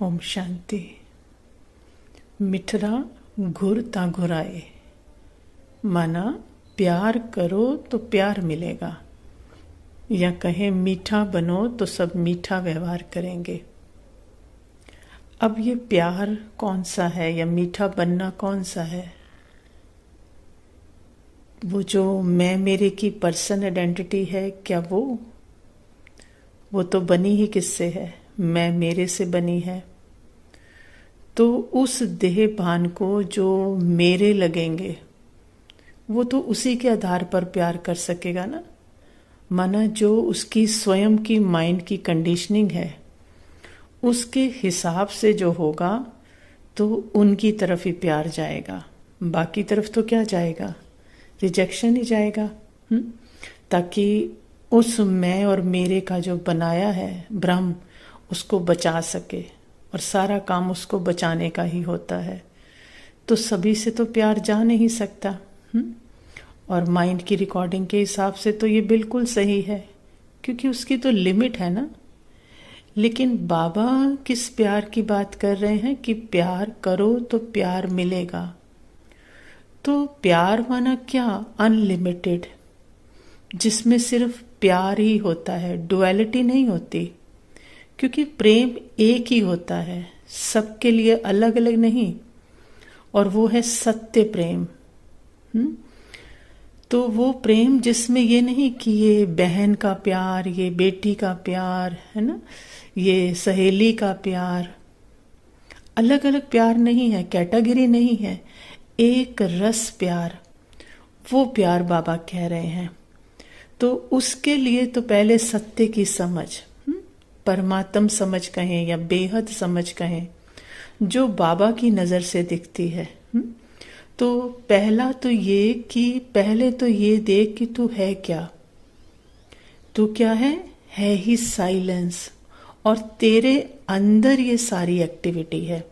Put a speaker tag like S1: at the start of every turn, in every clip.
S1: ओम शांति। मिठरा घुर ता घुराए, माना प्यार करो तो प्यार मिलेगा, या कहें मीठा बनो तो सब मीठा व्यवहार करेंगे। अब ये प्यार कौन सा है या मीठा बनना कौन सा है? वो जो मैं मेरे की पर्सन आइडेंटिटी है, क्या वो तो बनी ही किससे है? मैं मेरे से बनी है। तो उस देह भान को जो मेरे लगेंगे, वो तो उसी के आधार पर प्यार कर सकेगा ना। माना जो उसकी स्वयं की माइंड की कंडीशनिंग है, उसके हिसाब से जो होगा तो उनकी तरफ ही प्यार जाएगा। बाकी तरफ तो क्या जाएगा? रिजेक्शन ही जाएगा। ताकि उस मैं और मेरे का जो बनाया है ब्रह्म, उसको बचा सके, और सारा काम उसको बचाने का ही होता है। तो सभी से तो प्यार जा नहीं सकता। और माइंड की रिकॉर्डिंग के हिसाब से तो ये बिल्कुल सही है, क्योंकि उसकी तो लिमिट है ना। लेकिन बाबा किस प्यार की बात कर रहे हैं कि प्यार करो तो प्यार मिलेगा। तो प्यार माना क्या? अनलिमिटेड, जिसमें सिर्फ प्यार ही होता है, डुअलिटी नहीं होती। क्योंकि प्रेम एक ही होता है, सबके लिए अलग अलग नहीं, और वो है सत्य प्रेम। तो वो प्रेम जिसमें ये नहीं कि ये बहन का प्यार, ये बेटी का प्यार है ना, ये सहेली का प्यार, अलग अलग प्यार नहीं है, कैटेगरी नहीं है, एक रस प्यार। वो प्यार बाबा कह रहे हैं। तो उसके लिए तो पहले सत्य की समझ, परमात्म समझ कहें या बेहद समझ कहें, जो बाबा की नजर से दिखती है। तो पहला तो ये कि पहले तो ये देख कि तू है क्या। तू क्या है ही साइलेंस, और तेरे अंदर ये सारी एक्टिविटी है।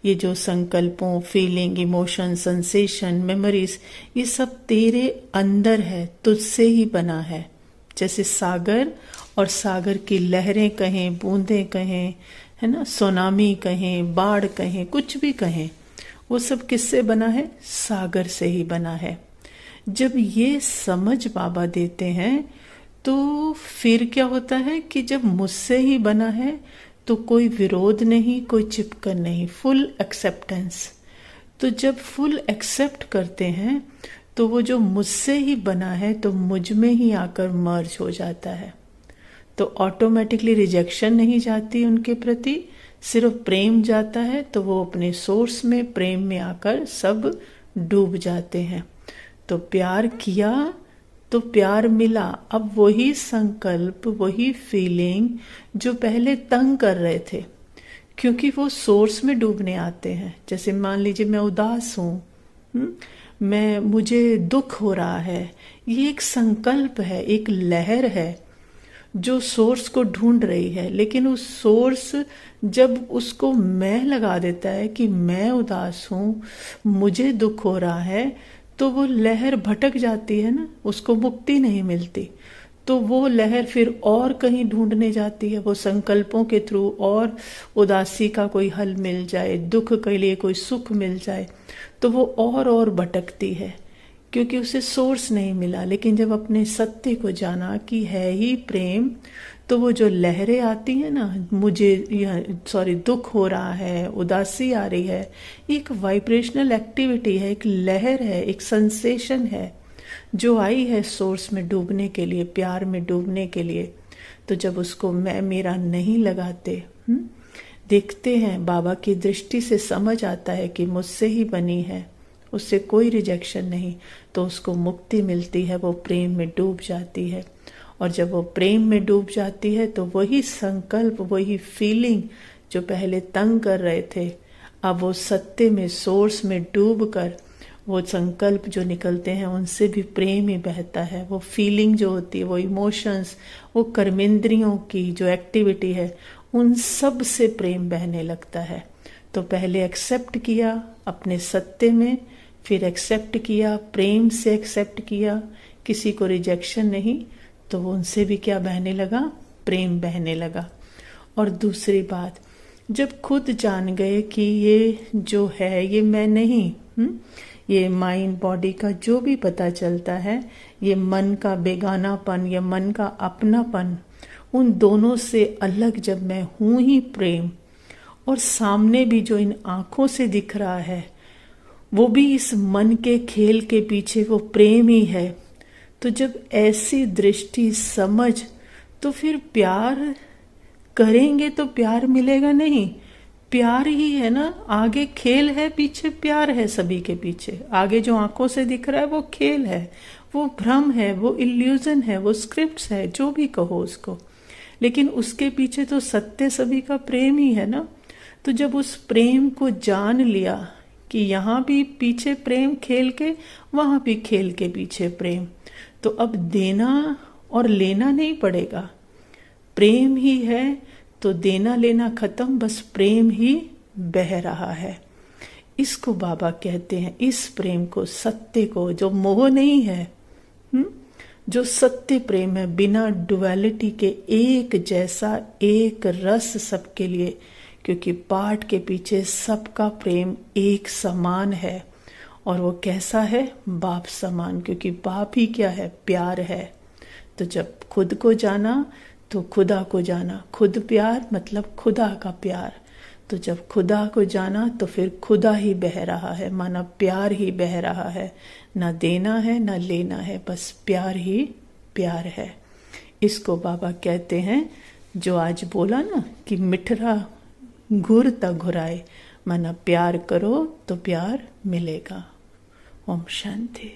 S1: ये जो संकल्पों, फीलिंग, इमोशन, सेंसेशन, मेमोरीज, ये सब तेरे अंदर है, तुझसे ही बना है। जैसे सागर और सागर की लहरें कहें, बूंदें कहें, है ना, सुनामी कहें, बाढ़ कहें, कुछ भी कहें, वो सब किससे बना है? सागर से ही बना है। जब ये समझ बाबा देते हैं तो फिर क्या होता है कि जब मुझसे ही बना है तो कोई विरोध नहीं, कोई चिपकन नहीं, फुल एक्सेप्टेंस। तो जब फुल एक्सेप्ट करते हैं तो वो जो मुझसे ही बना है तो मुझ में ही आकर मर्ज हो जाता है। तो ऑटोमेटिकली रिजेक्शन नहीं जाती उनके प्रति, सिर्फ प्रेम जाता है। तो वो अपने सोर्स में, प्रेम में आकर सब डूब जाते हैं। तो प्यार किया तो प्यार मिला। अब वही संकल्प, वही फीलिंग जो पहले तंग कर रहे थे, क्योंकि वो सोर्स में डूबने आते हैं। जैसे मान लीजिए मैं उदास हूं, मुझे दुख हो रहा है, ये एक संकल्प है, एक लहर है जो सोर्स को ढूंढ रही है। लेकिन उस सोर्स जब उसको मैं लगा देता है कि मैं उदास हूं, मुझे दुख हो रहा है, तो वो लहर भटक जाती है ना, उसको मुक्ति नहीं मिलती। तो वो लहर फिर और कहीं ढूंढने जाती है, वो संकल्पों के थ्रू, और उदासी का कोई हल मिल जाए, दुख के लिए कोई सुख मिल जाए, तो वो और भटकती है, क्योंकि उसे सोर्स नहीं मिला। लेकिन जब अपने सत्य को जाना कि है ही प्रेम, तो वो जो लहरें आती है ना, दुख हो रहा है, उदासी आ रही है, एक वाइब्रेशनल एक्टिविटी है, एक लहर है, एक सेंसेशन है जो आई है सोर्स में डूबने के लिए, प्यार में डूबने के लिए। तो जब उसको मैं मेरा नहीं लगाते, देखते हैं, बाबा की दृष्टि से समझ आता है कि मुझसे ही बनी है, उससे कोई रिजेक्शन नहीं, तो उसको मुक्ति मिलती है, वो प्रेम में डूब जाती है। और जब वो प्रेम में डूब जाती है तो वही संकल्प, वही फीलिंग जो पहले तंग कर रहे थे, अब वो सत्य में, सोर्स में डूब कर वो संकल्प जो निकलते हैं उनसे भी प्रेम ही बहता है। वो फीलिंग जो होती है, वो इमोशंस, वो कर्मेंद्रियों की जो एक्टिविटी है, उन सब से प्रेम बहने लगता है। तो पहले एक्सेप्ट किया अपने सत्य में, फिर एक्सेप्ट किया, प्रेम से एक्सेप्ट किया, किसी को रिजेक्शन नहीं, तो वो उनसे भी क्या बहने लगा? प्रेम बहने लगा। और दूसरी बात, जब खुद जान गए कि ये जो है ये मैं नहीं, ये माइंड बॉडी का जो भी पता चलता है, ये मन का बेगानापन या मन का अपनापन, उन दोनों से अलग जब मैं हूं ही प्रेम, और सामने भी जो इन आंखों से दिख रहा है वो भी इस मन के खेल के पीछे वो प्रेम ही है, तो जब ऐसी दृष्टि समझ, तो फिर प्यार करेंगे तो प्यार मिलेगा नहीं, प्यार ही है ना, आगे खेल है पीछे प्यार है, सभी के पीछे आगे जो आंखों से दिख रहा है वो खेल है, वो भ्रम है, वो इल्यूजन है, वो स्क्रिप्ट्स है, जो भी कहो उसको, लेकिन उसके पीछे तो सत्य सभी का प्रेम ही है ना। तो जब उस प्रेम को जान लिया कि यहाँ भी पीछे प्रेम खेल के, वहां भी खेल के पीछे प्रेम, तो अब देना और लेना नहीं पड़ेगा, प्रेम ही है, तो देना लेना खत्म, बस प्रेम ही बह रहा है। इसको बाबा कहते हैं, इस प्रेम को, सत्य को, जो मोह नहीं है, जो सत्य प्रेम है, बिना डुअलिटी के, एक जैसा, एक रस सबके लिए, क्योंकि पाठ के पीछे सबका प्रेम एक समान है, और वो कैसा है, बाप समान, क्योंकि बाप ही क्या है, प्यार है। तो जब खुद को जाना तो खुदा को जाना, खुद प्यार मतलब खुदा का प्यार, तो जब खुदा को जाना तो फिर खुदा ही बह रहा है, माना प्यार ही बह रहा है, ना देना है ना लेना है, बस प्यार ही प्यार है। इसको बाबा कहते हैं, जो आज बोला ना कि मिठरा घुर ता घुराए, माना प्यार करो तो प्यार मिलेगा। ओम शांति।